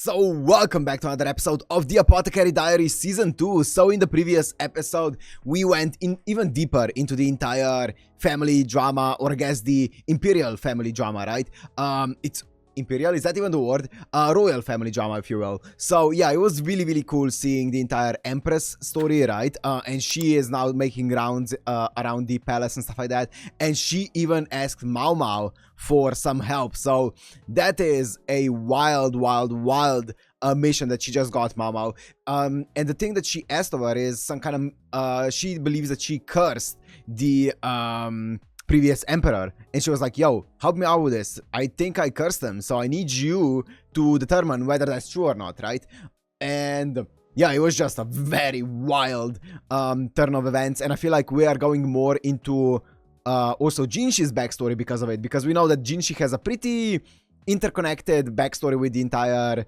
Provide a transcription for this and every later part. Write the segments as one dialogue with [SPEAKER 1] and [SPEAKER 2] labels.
[SPEAKER 1] So welcome back to another episode of the Apothecary Diaries Season 2. So in the previous episode, we went in even deeper into the entire family drama, or I guess the imperial family drama, right? It's imperial, is that even the word? Royal family drama, if you will. So yeah, it was really cool seeing the entire Empress story, right? And she is now making rounds around the palace and stuff like that. And she even asked Mao Mao for some help. So that is a wild mission that she just got, Mao Mao. And the thing that she asked of her is some kind of she believes that she cursed the previous emperor, and she was like, yo, help me out with this. I think I cursed him, so I need you to determine whether that's true or not, right? And yeah, it was just a very wild turn of events, and I feel like we are going more into also Jinshi's backstory because of it, because we know that Jinshi has a pretty interconnected backstory with the entire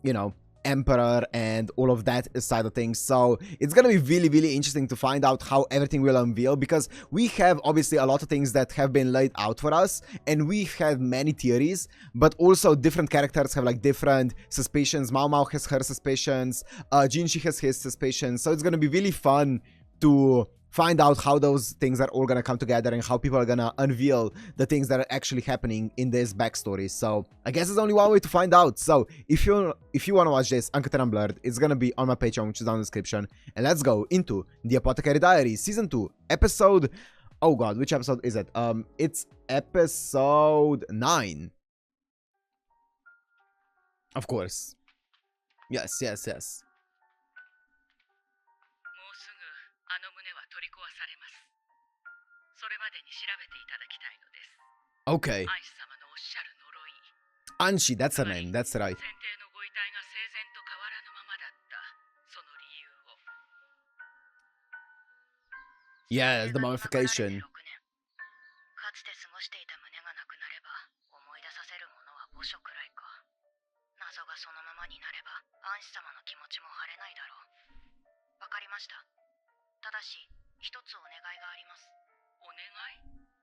[SPEAKER 1] you know, emperor and all of that side of things. So it's gonna be really interesting to find out how everything will unveil, because we have obviously a lot of things that have been laid out for us, and we have many theories, but also different characters have like different suspicions. Mao Mao has her suspicions, Jinshi has his suspicions, so it's gonna be really fun to find out how those things are all gonna come together and how people are gonna unveil the things that are actually happening in this backstory. So I guess there's only one way to find out. So if you want to watch this uncut and unblurred, it's gonna be on my Patreon, which is down in the description. And let's go into the Apothecary Diaries Season 2 episode, oh god, which episode is it? It's episode 9, of course. Yes.
[SPEAKER 2] それまでに調べていただきたいのです。
[SPEAKER 1] Okay.
[SPEAKER 2] アンシ様のおっしゃる呪い。
[SPEAKER 1] Anshi, that's her name, that's right.
[SPEAKER 2] 先帝のご遺体が生前と変わらぬままだったその理由を。
[SPEAKER 1] Yeah, the mummification.
[SPEAKER 2] かつて過ごしていた胸がなくなれば思い出させるものは墓所くらいか。謎がそのままになればアンシ様の気持ちも晴れないだろう。わかりました。ただし一つお願いがあります。 お願い？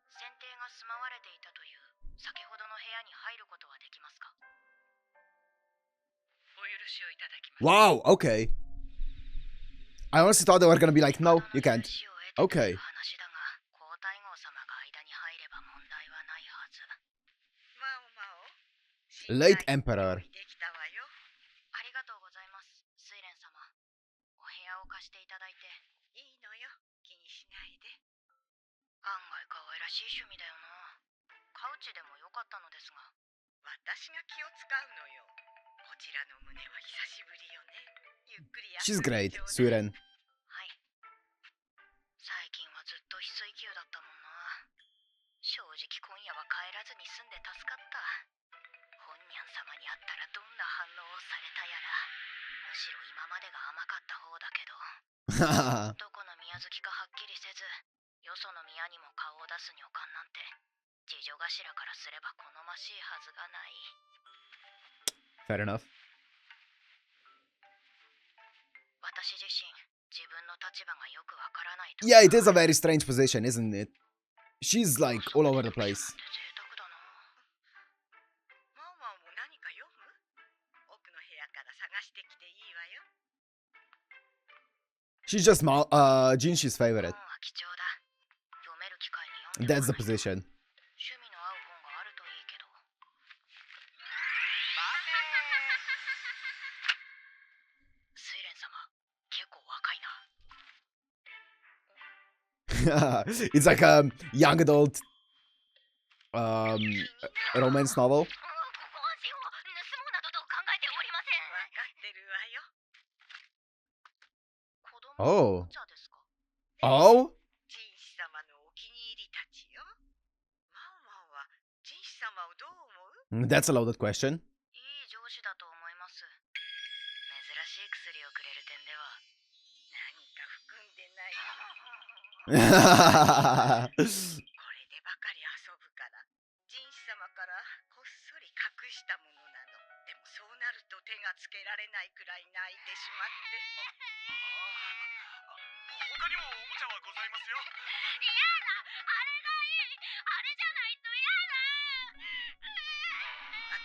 [SPEAKER 2] 先帝が住まわれていたという先ほどの部屋に入ることはできますか？お許しをいただきます。
[SPEAKER 1] Wow, okay. I honestly thought they were gonna be like, no, you can't. Okay. Late Emperor.
[SPEAKER 2] ありがとうございます、睡蓮様。お部屋を貸していただいて。いいのよ、気にしないで。 案外可愛らしい趣味だよな。カウチでもよかったのですが。私が気を使うのよ。こちらの胸は久しぶりよね。ゆっくり休んで
[SPEAKER 1] She's great, Suren.
[SPEAKER 2] はい。最近はずっと翡翠宮だったもんな。正直今夜は帰らずに済んで助かった。本にゃん様に会ったらどんな反応をされたやら。むしろ今までが甘かった方だけど。どこの宮月かはっきりせず。 よその宮にも顔を出す女官なんて次女頭からすれば好ましいはずがない。
[SPEAKER 1] Fair enough.
[SPEAKER 2] 私自身自分の立場がよくわからないと。
[SPEAKER 1] Yeah, it is a very strange position, isn't it? She's like all over the place.
[SPEAKER 2] 贅沢だな。マオマオも何か読む？奥の部屋から探してきていいわよ。
[SPEAKER 1] She's just Jinshi's favorite. That's the position.
[SPEAKER 2] 趣味の合う本があるといいけど。睡蓮様、結構若いな。
[SPEAKER 1] It's like a young adult romance novel.
[SPEAKER 2] お
[SPEAKER 1] Oh? That's a loaded question.
[SPEAKER 2] いい上司だと思います。珍しい薬をくれる点では何か含んでない。これでばかり遊ぶから、ジンシ様からこっそり隠したものなの。でもそうなると手がつけられないくらい泣いてしまって。他にもおもちゃはございますよ。嫌だ、あれがいい。あれじゃないと嫌だ。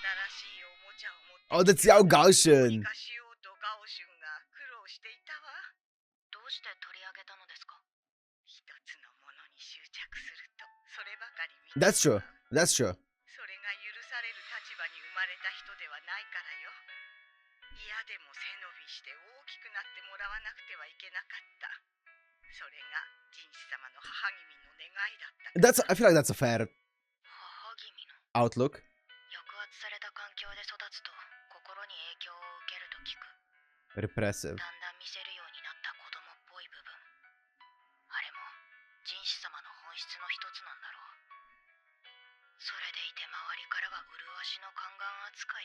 [SPEAKER 2] 新しいおもちゃを持って
[SPEAKER 1] Oh, that's Yao Gaoshen.
[SPEAKER 2] しようとガオシュンが苦労していたわ。どうして取り上げたのですか？一つのものに執着すると、そればかり見て。
[SPEAKER 1] That's true. That's true.
[SPEAKER 2] それが許される立場に生まれた人ではないからよ。嫌でも背伸びして大きくなってもらわなくてはいけなかった。それがジンシ様の母君の願いだった。
[SPEAKER 1] I feel like that's a fair
[SPEAKER 2] 母君の
[SPEAKER 1] outlook.
[SPEAKER 2] 抑圧された環境で育つと心に影響を受けると聞く。
[SPEAKER 1] Repressive.
[SPEAKER 2] だんだん見せるようになった子供っぽい部分。あれもジンシ様の本質の一つなんだろう。それでいて周りからは麗しの宦官扱い。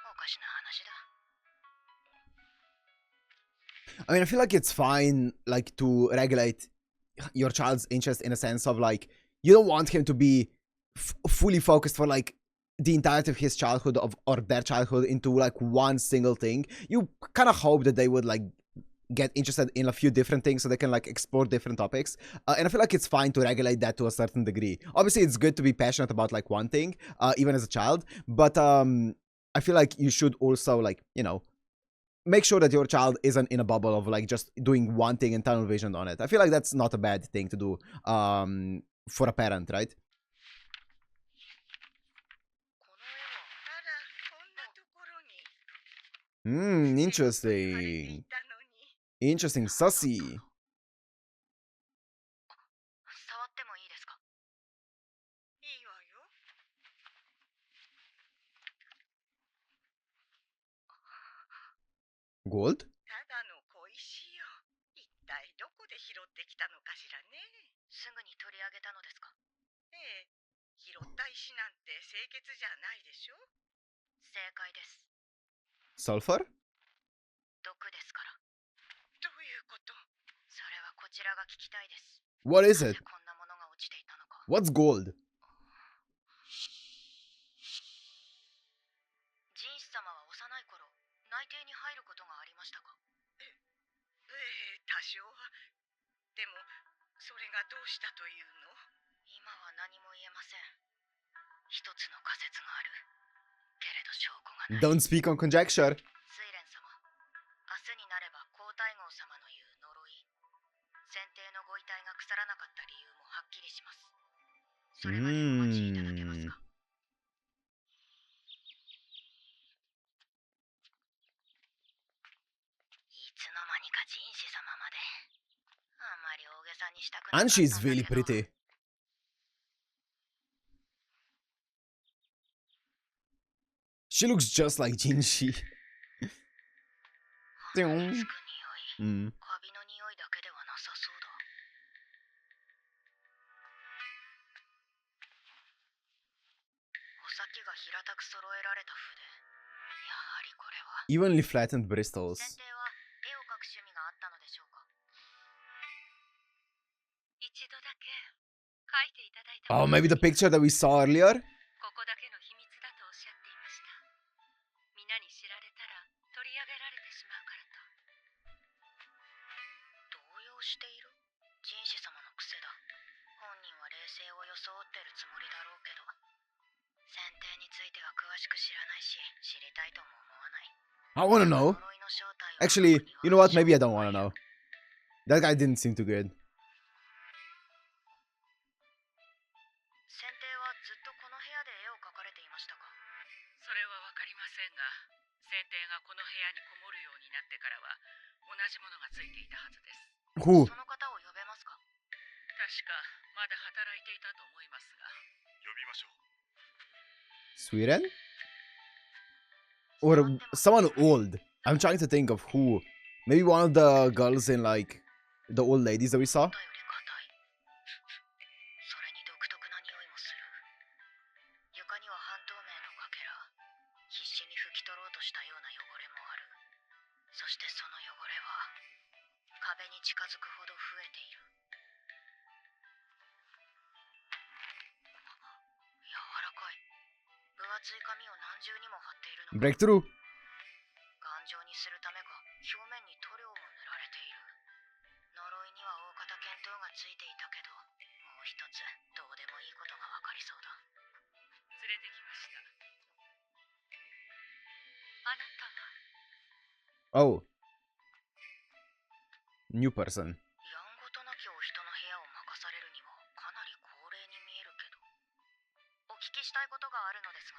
[SPEAKER 2] おかしな話だ。
[SPEAKER 1] I mean, I feel like it's fine, like, to regulate your child's interest in a sense of, like, you don't want him to be fully focused for, like, the entirety of his childhood or their childhood into, like, one single thing. You kind of hope that they would, like, get interested in a few different things so they can, like, explore different topics. And I feel like it's fine to regulate that to a certain degree. Obviously, it's good to be passionate about, like, one thing, even as a child. But I feel like you should also, like, you know, make sure that your child isn't in a bubble of like just doing one thing and tunnel vision on it. I feel like that's not a bad thing to do for a parent, right? Interesting. Interesting, sussy.
[SPEAKER 2] 触ってもいいですか？いいわよ。
[SPEAKER 1] Gold?
[SPEAKER 2] ただの小石よ。一体どこで拾ってきたのかしらね。すぐに取り上げたのですか？ええ。拾った石なんて清潔じゃないでしょ。正解です。
[SPEAKER 1] Sulfur?
[SPEAKER 2] 毒ですから。どういうこと？それはこちらが聞きたいです。
[SPEAKER 1] What is it?
[SPEAKER 2] こんなものが落ちていたのか。
[SPEAKER 1] What's gold?
[SPEAKER 2] ジンシ様は幼い頃、内廷に入ることがありましたか？ええ、多少は。でも、それがどうしたというの？今は何も言えません。一つの仮説がある。けれど証拠がない。
[SPEAKER 1] Don't speak on conjecture.
[SPEAKER 2] 睡蓮様、明日になれば皇太后様の言う呪い、先帝のご遺体が腐らなかった理由もはっきりします。それまでお待ちいただけますか？いつの間にかジンシ様まで。あまり大げさにしたくなかったんだけど。
[SPEAKER 1] Anshi is really pretty. She looks just like Jinshi.
[SPEAKER 2] つく匂い、カビの匂いだけではなさそうだ。お先が平たく揃えられた筆。やはりこれは。
[SPEAKER 1] Evenly flattened bristles.
[SPEAKER 2] 先帝は絵を描く趣味があったのでしょうか？一度だけ描いていただいた。
[SPEAKER 1] Oh, maybe the picture that we saw earlier?
[SPEAKER 2] ここだけの秘密だとおっしゃっていました。皆に知られたら取り上げられてしまうからと。動揺している？ジンシ様の癖だ。本人は冷静を装ってるつもりだろうけど、先帝については詳しく知らないし、知りたいとも思わない。
[SPEAKER 1] I wanna know.
[SPEAKER 2] 呪いの正体を。
[SPEAKER 1] Actually, you know what? Maybe I don't wanna know. That guy didn't seem too good.
[SPEAKER 2] 先帝はずっとこの部屋で絵を描かれていましたか？それはわかりませんが、先帝がこの部屋にこもるようになってからは同じものがついていたはずです。
[SPEAKER 1] Who?
[SPEAKER 2] その方を呼べますか？確かまだ働いていたと思いますが。呼びましょう。
[SPEAKER 1] Sweden? Or someone old. I'm trying to think of who. Maybe one of the girls in like the old ladies that we saw.
[SPEAKER 2] それに独特な匂いもする。床には半透明のかけら。必死に拭き取ろうとしたような汚れもある。そしてその汚れは壁に近づくほど増えている。柔らかい。分厚い紙を何重にも貼っているのか。
[SPEAKER 1] Breakthrough.
[SPEAKER 2] 頑丈にするためか、表面に塗料も塗られている。呪いには大方見当がついていたけど、もう一つどうでもいいことがわかりそうだ。連れてきました。
[SPEAKER 1] Oh. New person.
[SPEAKER 2] やんごとなきお人の部屋を任されるにはかなり高齢に見えるけど、お聞きしたいことがあるのですが。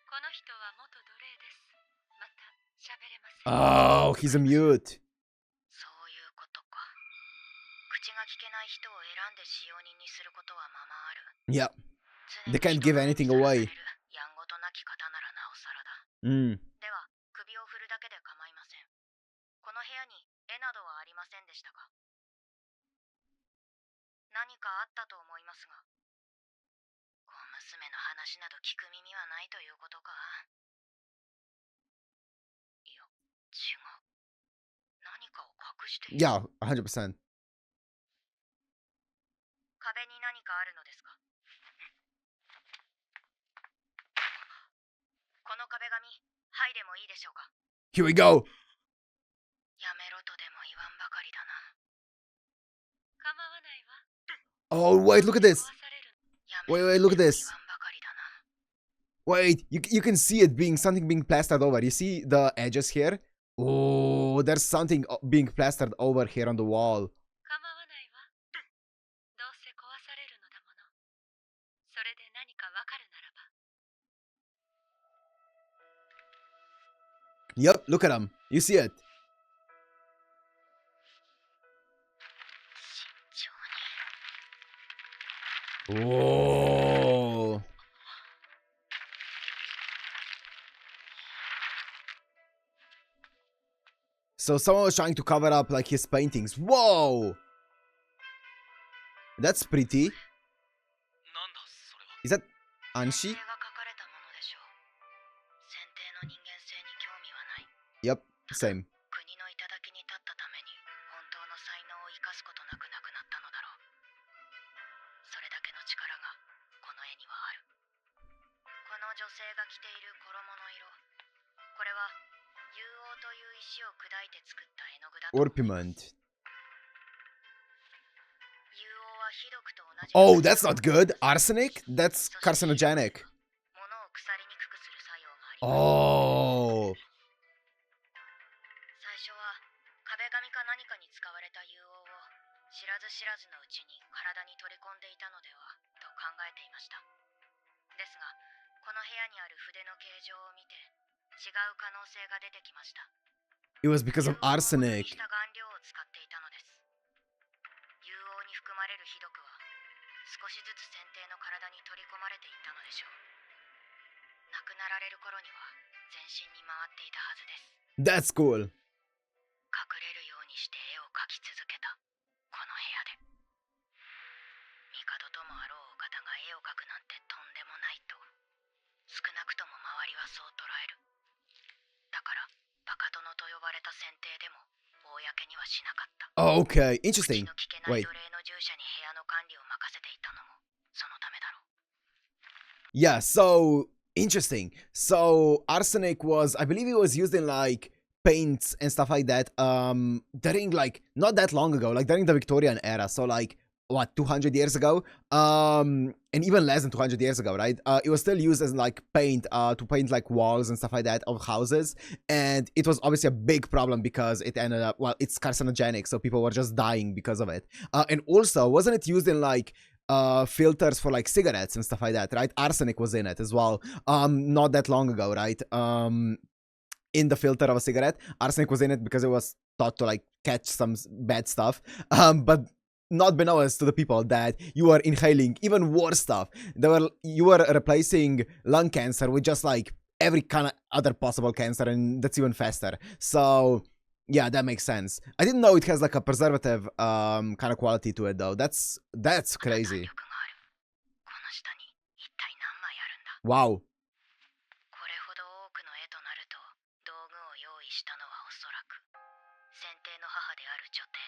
[SPEAKER 2] この人は元奴隷です。また喋れません。
[SPEAKER 1] Oh, he's a mute.
[SPEAKER 2] そういうことか。口が聞けない人を選んで使用人にすることはままある。
[SPEAKER 1] Yeah.
[SPEAKER 2] 常
[SPEAKER 1] They
[SPEAKER 2] に
[SPEAKER 1] can't
[SPEAKER 2] 人
[SPEAKER 1] give
[SPEAKER 2] の目に
[SPEAKER 1] anything
[SPEAKER 2] さらされ
[SPEAKER 1] away.
[SPEAKER 2] るやんごとなき方ならなおさらだ。
[SPEAKER 1] Mm.
[SPEAKER 2] では、首を振るだけで構いません。この部屋に絵などはありませんでしたか？何かあったと思いますが。小娘の話など聞く耳はないということか？いや、違う。何かを隠している。
[SPEAKER 1] Yeah, 100%.
[SPEAKER 2] 壁に何かあるのですか？この壁紙、はいでもいいでしょうか？
[SPEAKER 1] Here we go.
[SPEAKER 2] やめろとでも言わんばかりだな。構わないわ。
[SPEAKER 1] Oh, wait, look at this.
[SPEAKER 2] やめ
[SPEAKER 1] Wait,
[SPEAKER 2] ろ
[SPEAKER 1] wait, look
[SPEAKER 2] と
[SPEAKER 1] at
[SPEAKER 2] でも
[SPEAKER 1] this.
[SPEAKER 2] 言わんばかりだな。
[SPEAKER 1] Wait, you can see it being something being plastered over. You see the edges here? Oh, there's something being plastered over here on the wall.
[SPEAKER 2] 構わないわ。どうせ壊されるのだもの。それで何かわかるならば。
[SPEAKER 1] Yep, look at him. You see it?
[SPEAKER 2] 慎重に。
[SPEAKER 1] Oh. So someone was trying to cover up like his paintings. Whoa! That's pretty. Is that
[SPEAKER 2] 先
[SPEAKER 1] Anshi?
[SPEAKER 2] 生が書かれたものでしょう。選定の人間性に興味はない。
[SPEAKER 1] Yep, same.
[SPEAKER 2] 国の頂に立ったために本当の才能を生かすことなくなくなったのだろう。それだけの力がこの絵にはある。この女性が着ている衣の色、これは硫黄という石を砕いて作った絵の具だと。
[SPEAKER 1] Orpiment.
[SPEAKER 2] 硫黄はひどくと同じ。
[SPEAKER 1] Oh, that's not good. Arsenic? That's carcinogenic.
[SPEAKER 2] 物を腐りにくくする作用があります。
[SPEAKER 1] Oh.
[SPEAKER 2] 最初は壁紙か何かに使われた硫黄を知らず知らずのうちに体に取り込んでいたのではと考えていました。ですが、この部屋にある筆の形状を見て違う可能性が出てきました。
[SPEAKER 1] It was because of
[SPEAKER 2] 硫黄を元に
[SPEAKER 1] arsenic.
[SPEAKER 2] した顔料を使っていたのです。硫黄に含まれるひどくは少しずつ先帝の体に取り込まれていったのでしょう。亡くなられる頃には全身に回っていたはずです。
[SPEAKER 1] That's cool.
[SPEAKER 2] 隠れるようにして絵を描き続けたこの部屋で。帝ともあろうお方が絵を描くなんてとんでもないと少なくとも周りはそう捉える。だからバカ殿と呼ばれた先帝でも公にはしなかった。
[SPEAKER 1] Oh, okay,
[SPEAKER 2] 口
[SPEAKER 1] interesting.
[SPEAKER 2] の聞けない
[SPEAKER 1] Wait.
[SPEAKER 2] 奴隷の従者に部屋の管理を任せていたのもそのためだろう。
[SPEAKER 1] Yeah, so interesting. So arsenic was, I believe it was used in like paints and stuff like that. During like not that long ago, like during the Victorian era. So like what, 200 years ago? And even less than 200 years ago, right? It was still used as like paint, to paint like walls and stuff like that of houses. And it was obviously a big problem because it ended up, well, it's carcinogenic, so people were just dying because of it. And also, wasn't it used in like filters for like cigarettes and stuff like that, right? Arsenic was in it as well. Not that long ago, right? In the filter of a cigarette, arsenic was in it because it was thought to like catch some bad stuff. But not beknownst to the people that you are inhaling even worse stuff. You were replacing lung cancer with just like every kind of other possible cancer, and that's even faster. So yeah, that makes sense. I didn't know it has like a preservative kind of quality to it though. That's crazy.
[SPEAKER 2] この下に一体何枚あるんだ。
[SPEAKER 1] Wow.
[SPEAKER 2] これほど多くの絵となると道具を用意したのはおそらく先帝の母である女帝。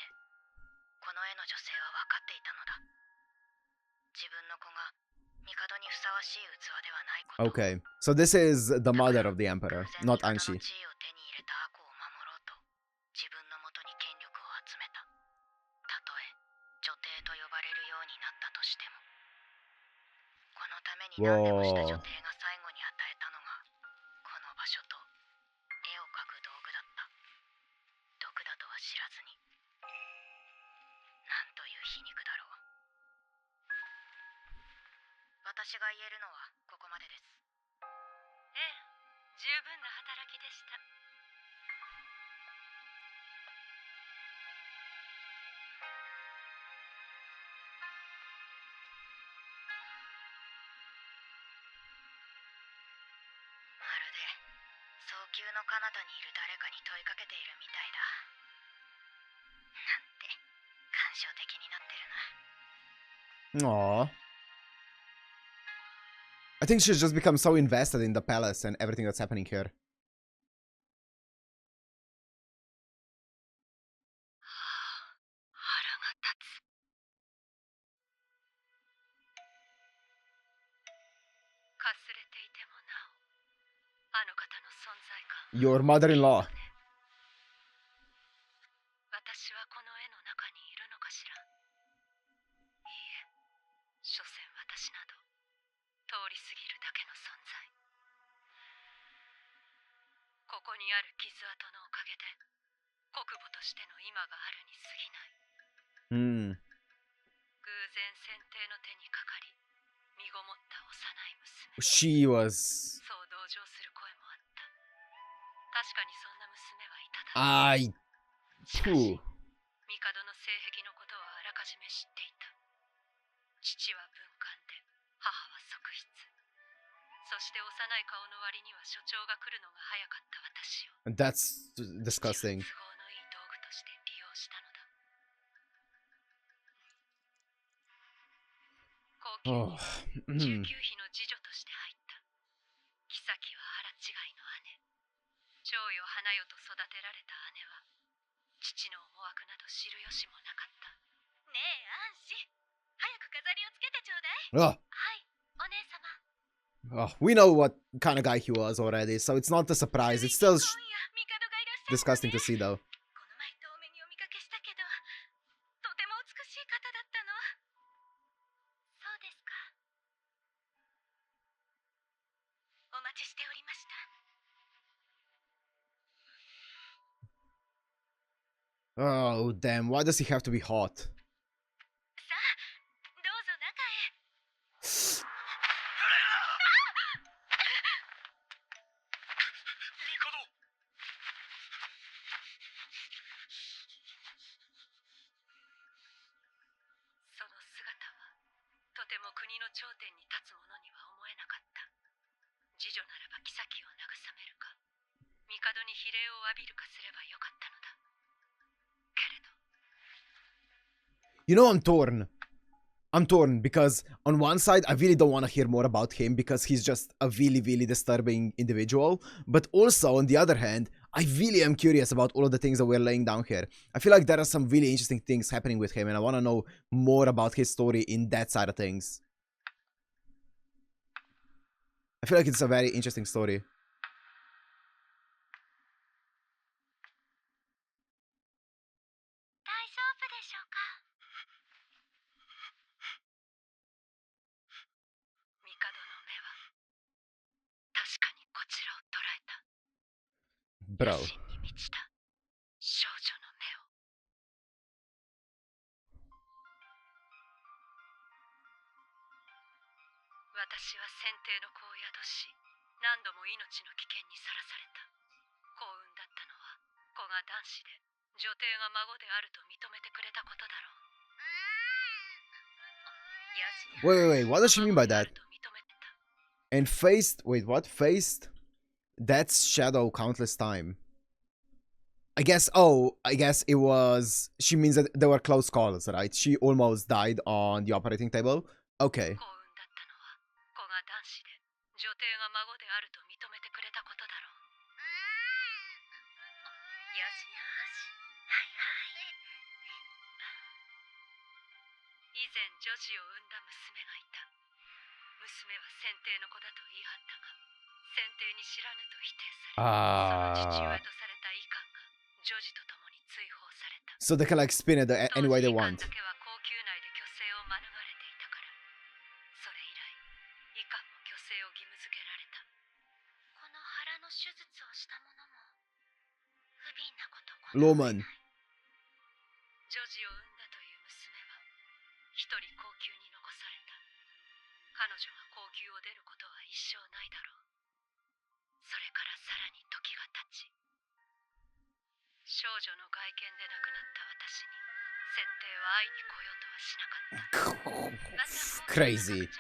[SPEAKER 2] この絵の女性は分かっていたのだ。自分の子が帝にふさわしい器ではないこと。
[SPEAKER 1] Okay, so this is the mother of the emperor,
[SPEAKER 2] 偶然
[SPEAKER 1] not
[SPEAKER 2] 帝の
[SPEAKER 1] Anshi.
[SPEAKER 2] 地位を手に入れた悪を守ろうと自分のもとに権力を集めた。たとえ女帝と呼ばれるようになったとしても、このために何でもした女帝が最後に与えたのがこの場所と絵を描く道具だった。私が言えるのはここまでです。ええ、十分な働きでした。まるで早急の彼方にいる誰かに問いかけているみたいだ。なんて感傷的になってるな。
[SPEAKER 1] Aww. I think she's just become so invested in the palace and everything that's happening here.
[SPEAKER 2] 腹が立つ。かすれていてもなお、あの方の存在感。
[SPEAKER 1] Your mother-in-law.
[SPEAKER 2] 私はこの絵の中にいるのかしら。いいえ、所詮私など通り過ぎるだけの存在。ここにある傷跡のおかげで国母としての今があるに過ぎない。偶然先帝の手にかかり身ごもった幼い娘。
[SPEAKER 1] She was...
[SPEAKER 2] そう同情する声もあった。確かにそんな娘はいただろう。 しかし、帝の性癖のことはあらかじめ知っていた。父は文官で、母は側室。そして幼い顔の割には所長が来るのが早かった私を。
[SPEAKER 1] That's disgusting.
[SPEAKER 2] 都合のいい道具として利用したのだ。後宮に19妃の次女として入った。妃は腹違いの姉。長よ花よと育てられた姉は父の思惑など知る由もなかった。ねえ、アンシ、早く飾りをつけてちょうだい。はい、お姉様。
[SPEAKER 1] We know what kind of guy he was already, so it's not a surprise. It's still disgusting to see, though.
[SPEAKER 2] この前遠目にお見かけしたけど、とても美しい方だったの。そうですか。お待ちしておりました。
[SPEAKER 1] Oh, damn. Why does he have to be hot?
[SPEAKER 2] さあ、どうぞ中へ。その姿はとても国の頂点に立つ者には思えなかった。次女ならば妃を慰めるか、帝に非礼を浴びるかすればよかったのだ。けれど、
[SPEAKER 1] You know, I'm torn. I'm torn because on one side, I really don't want to hear more about him because he's just a really, really disturbing individual. But also, on the other hand, I really am curious about all of the things that we're laying down here. I feel like there are some really interesting things happening with him, and I want to know more about his story in that side of things. I feel like it's a very interesting story.
[SPEAKER 2] 大丈夫でしょうか。帝の目は確かにこちらを捉えた。
[SPEAKER 1] Bro.
[SPEAKER 2] 野心に満ちた少女の目を。私は先帝の子を宿し、何度も命の危険にさらされた。幸運だったのは子が男子で、女帝が孫であると認めてくれたことだろう。
[SPEAKER 1] Wait. What does she mean by that? And faced... Wait, what? Faced? That's shadow countless time. I guess it was... She means that there were close calls, right? She almost died on the operating table. Okay.
[SPEAKER 2] 幸運だったのは子が男子で、女帝が孫であると認めてくれたことだろう。よしよし。はいはい。以前女児を産んだ娘がいた。娘は先帝の子だと言い張ったが、先帝に知らぬと否定され、その父親とされた遺憾が女児と共に追放された。
[SPEAKER 1] So they can like spin it any way they want.
[SPEAKER 2] 当時遺憾だけは後宮内で虚勢を免れていたから、それ以来遺憾も虚勢を義務付けられた。この腹の手術をした者も不憫なことこの上ない。
[SPEAKER 1] Loman.
[SPEAKER 2] 女児を産んだという娘は一人後宮に残された。彼女が後少女の外見で亡くなった私に先帝は会いに来ようとはしなかった。
[SPEAKER 1] Crazy.
[SPEAKER 2] はい、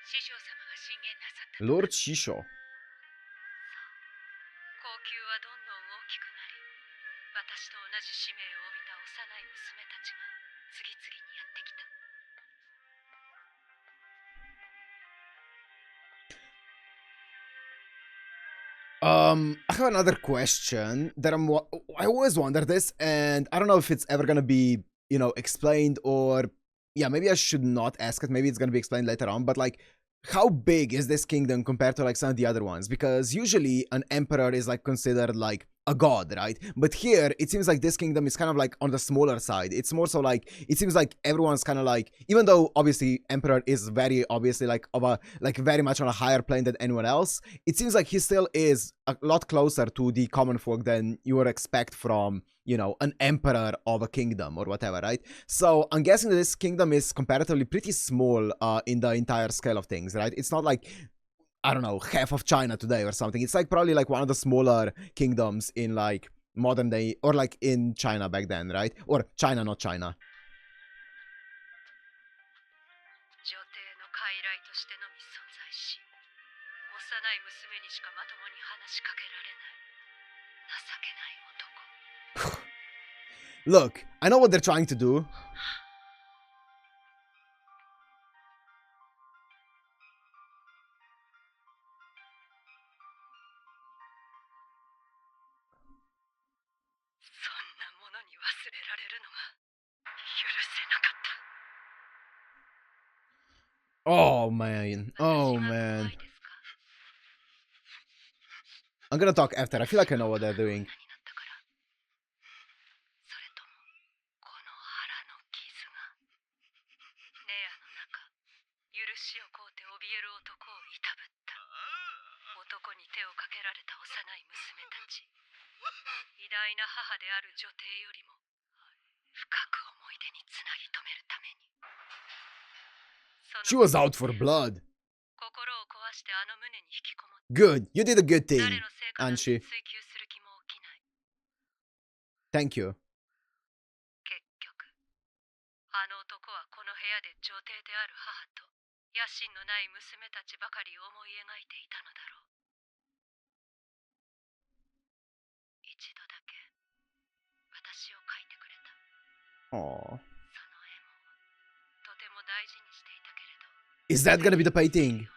[SPEAKER 2] 師匠様が進言なさった。
[SPEAKER 1] Lord Shisho.
[SPEAKER 2] 高級はどんどん大きくなり、私と同じ使命を帯びた幼い娘たちが次々にやってきた。
[SPEAKER 1] I have another question that I always wonder this, and I don't know if it's ever gonna be, explained, or yeah, maybe I should not ask it. Maybe it's gonna be explained later on, but like, how big is this kingdom compared to like some of the other ones? Because usually an emperor is like considered like a god, right? But here it seems like this kingdom is kind of like on the smaller side. It's more so like, it seems like everyone's kind of like, even though obviously emperor is very obviously like very much on a higher plane than anyone else, it seems like he still is a lot closer to the common folk than you would expect from, an emperor of a kingdom or whatever, right? So I'm guessing that this kingdom is comparatively pretty small in the entire scale of things, right? It's not like, I don't know, half of China today or something. It's like probably like one of the smaller kingdoms in like modern day, or like in China back then, right? Or China, not China.
[SPEAKER 2] 女帝の傀儡としてのみ存在し、幼い娘にしかまともに話しかけられない情けない男。
[SPEAKER 1] Look, I know what they're trying to do.
[SPEAKER 2] そんなものに忘れられるのが許せなかった。
[SPEAKER 1] Oh man, oh man. I'm gonna talk after. I feel like I know what they're doing.
[SPEAKER 2] それともこの腹の傷がネアの中、許しを請うて怯える男をいたぶった。男に手をかけられた幼い娘たち、偉大な母である女帝よりも深く思い出につなぎ止めるために。
[SPEAKER 1] She was out for blood.
[SPEAKER 2] 心を壊してあの胸に引きこもった。
[SPEAKER 1] Good, you did a good thing,
[SPEAKER 2] 誰の成果なんて
[SPEAKER 1] Anshi.
[SPEAKER 2] 追求する気も起きない。
[SPEAKER 1] Thank you.
[SPEAKER 2] 結局、あの男はこの部屋で女帝である母と野心のない娘たちばかり思い描いていたのだろう。一度だけ私を描いてくれた。
[SPEAKER 1] Aww.
[SPEAKER 2] その絵もとても大事にしていたけれど、
[SPEAKER 1] Is that gonna be the painting?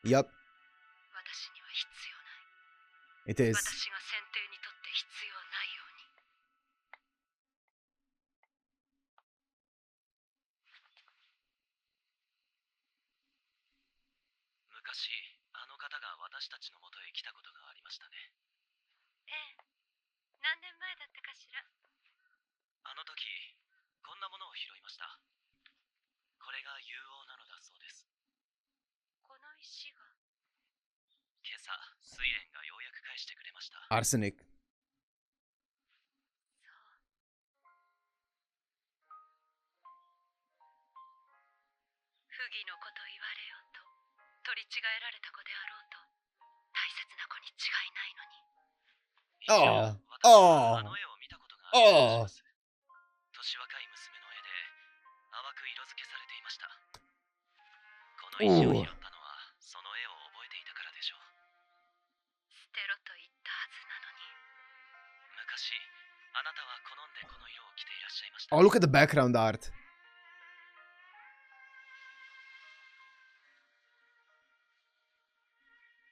[SPEAKER 1] Yup,
[SPEAKER 2] 私には必要ない。
[SPEAKER 1] it is.
[SPEAKER 2] 私が先帝にとって必要ないように。
[SPEAKER 3] 昔、あの方が私たちの元へ来たことがありましたね。
[SPEAKER 2] ええ、何年前だったかしら。
[SPEAKER 3] あの時、こんなものを拾いました。これが有王なのだそうです。
[SPEAKER 2] この石が。
[SPEAKER 3] 今朝、水蓮がようやく返してくれました。
[SPEAKER 1] Arsenic.
[SPEAKER 2] 不義のこと言われようと、取り違えられた子であろうと、大切な子に違いないのに。
[SPEAKER 3] 一応、私はあの絵を見たことがある気がします。年若い娘の絵で淡く色付けされていました。この石を拾ったのはその絵を覚えていたからでしょう。
[SPEAKER 2] 捨てろと言ったはずなのに。
[SPEAKER 3] 昔、あなたは好んでこの色を着ていらっしゃいました。
[SPEAKER 1] Oh, look at the background art.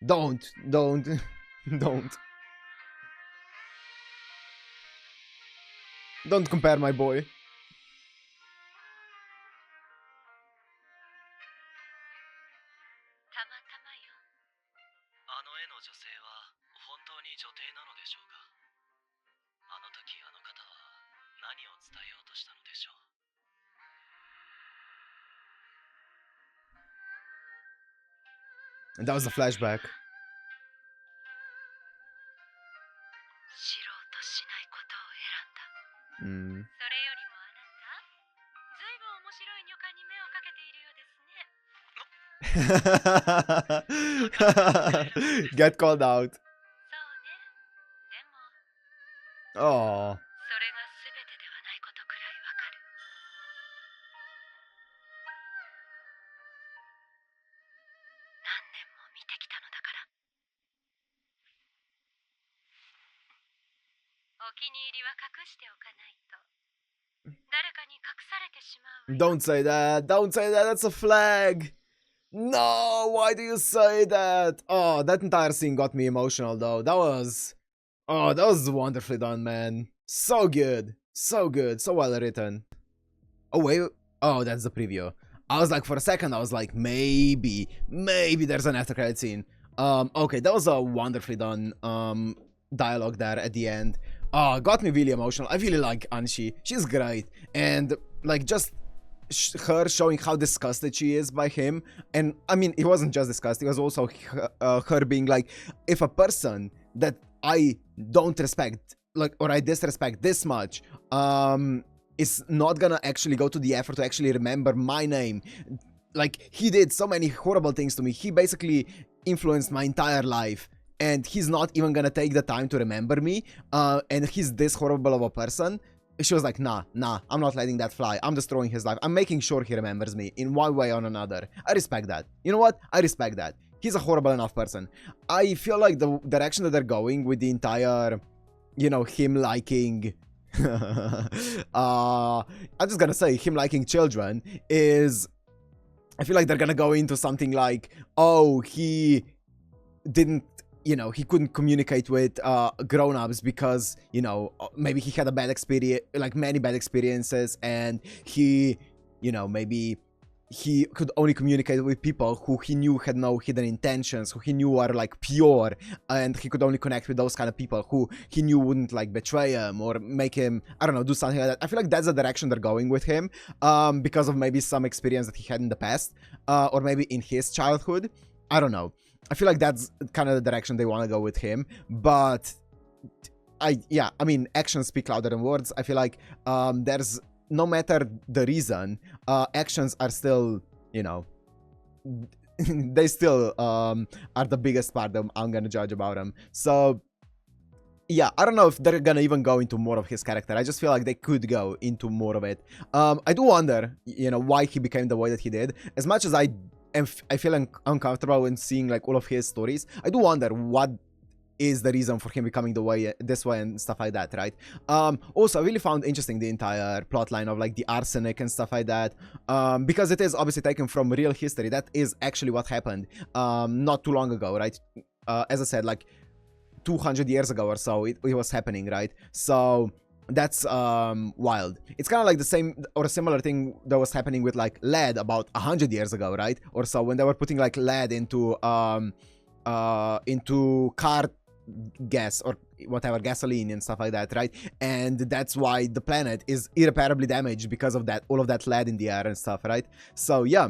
[SPEAKER 1] Don't. Don't. Don't compare my boy.
[SPEAKER 2] たまたまよ。
[SPEAKER 3] あの絵の女性は本当に女帝なのでしょうか。あの時あの方は何を伝えようとしたのでしょう。
[SPEAKER 1] And that was the flashback.
[SPEAKER 2] 知ろうとしないことを選んだ。
[SPEAKER 1] Mm.
[SPEAKER 2] それよりもあなた、ずいぶん面白い女官に目をかけているようですね。
[SPEAKER 1] Get called out.
[SPEAKER 2] そうね。でも、
[SPEAKER 1] Oh.
[SPEAKER 2] それが全てではないことくらいわかる。何年も見てきたのだから。お気に入りは隠しておかないと誰かに隠されてしまう。
[SPEAKER 1] Don't say that. Don't say that. That's a flag. No, why do you say that? Oh, that entire scene got me emotional though. That was wonderfully done, man. So good. So good. So well written. Oh, wait. Oh, that's the preview. I was like, for a second, I was like, maybe there's an after credit scene. Okay, that was a wonderfully done dialogue there at the end. Got me really emotional. I really like Anshi. She's great. And like just her showing how disgusted she is by him. And I mean, it wasn't just disgust, it was also her being like, if a person that I don't respect, like, or I disrespect this much, is not gonna actually go to the effort to actually remember my name. Like, he did so many horrible things to me. He basically influenced my entire life, and he's not even gonna take the time to remember me, and he's this horrible of a person. She was like, nah, I'm not letting that fly. I'm destroying his life. I'm making sure he remembers me in one way or another. I respect that. You know what? I respect that. He's a horrible enough person. I feel like the direction that they're going with the entire, you know, him liking... I'm just gonna say, him liking children is... I feel like they're gonna go into something like, oh, he didn't... You know, he couldn't communicate with grown-ups because, you know, maybe he had a bad experience, like many bad experiences, and he, you know, maybe he could only communicate with people who he knew had no hidden intentions, who he knew are like pure, and he could only connect with those kind of people who he knew wouldn't like betray him or make him, I don't know, do something like that. I feel like that's the direction they're going with him, because of maybe some experience that he had in the past, or maybe in his childhood. I don't know. I feel like that's kind of the direction they want to go with him, but I mean, actions speak louder than words. I feel like there's, no matter the reason, actions are still, you know, they still are the biggest part that I'm gonna judge about him. So yeah, I don't know if they're gonna even go into more of his character. I just feel like they could go into more of it. I do wonder, you know, why he became the way that he did. As much as I feel uncomfortable when seeing like all of his stories, I do wonder what is the reason for him becoming the way this way and stuff like that, right? Also, I really found interesting the entire plotline of like the arsenic and stuff like that, because it is obviously taken from real history. That is actually what happened not too long ago, right? As I said, like 200 years ago or so, it was happening, right? So that's wild. It's kind of like the same or a similar thing that was happening with like lead about 100 years ago, right? Or so, when they were putting like lead into car gas or whatever, gasoline and stuff like that, right? And that's why the planet is irreparably damaged because of that, all of that lead in the air and stuff, right? So yeah,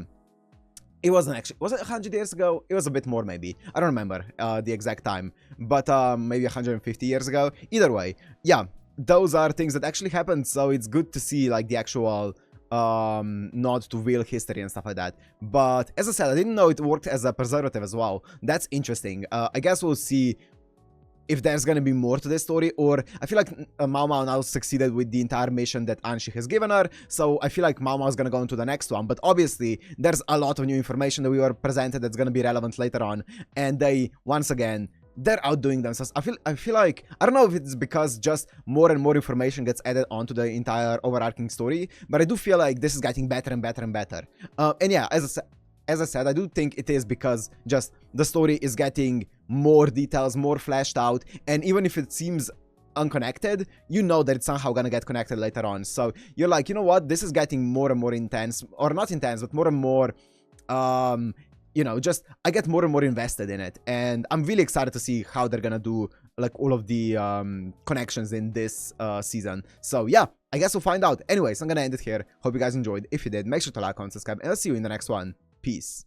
[SPEAKER 1] it wasn't actually, was it 100 years ago? It was a bit more, maybe. I don't remember the exact time, but maybe 150 years ago. Either way, yeah, those are things that actually happened, so it's good to see like the actual nod to real history and stuff like that. But as I said, I didn't know it worked as a preservative as well. That's interesting. I guess we'll see if there's gonna be more to this story, or I feel like Mao Mao now succeeded with the entire mission that Anshi has given her, so I feel like Mao Mao is gonna go into the next one. But obviously, there's a lot of new information that we were presented that's gonna be relevant later on, and they, once again, they're outdoing themselves. I feel like, I don't know if it's because just more and more information gets added onto the entire overarching story, but I do feel like this is getting better and better and better. And yeah, as I said, I do think it is because just the story is getting more details, more fleshed out, and even if it seems unconnected, you know that it's somehow gonna get connected later on. So you're like, you know what, this is getting more and more intense, or not intense, but more and more, you know, just I get more and more invested in it, and I'm really excited to see how they're gonna do like all of the connections in this season. So yeah, I guess we'll find out. Anyways, I'm gonna end it here. Hope you guys enjoyed. If you did, make sure to like, comment, subscribe, and I'll see you in the next one. Peace.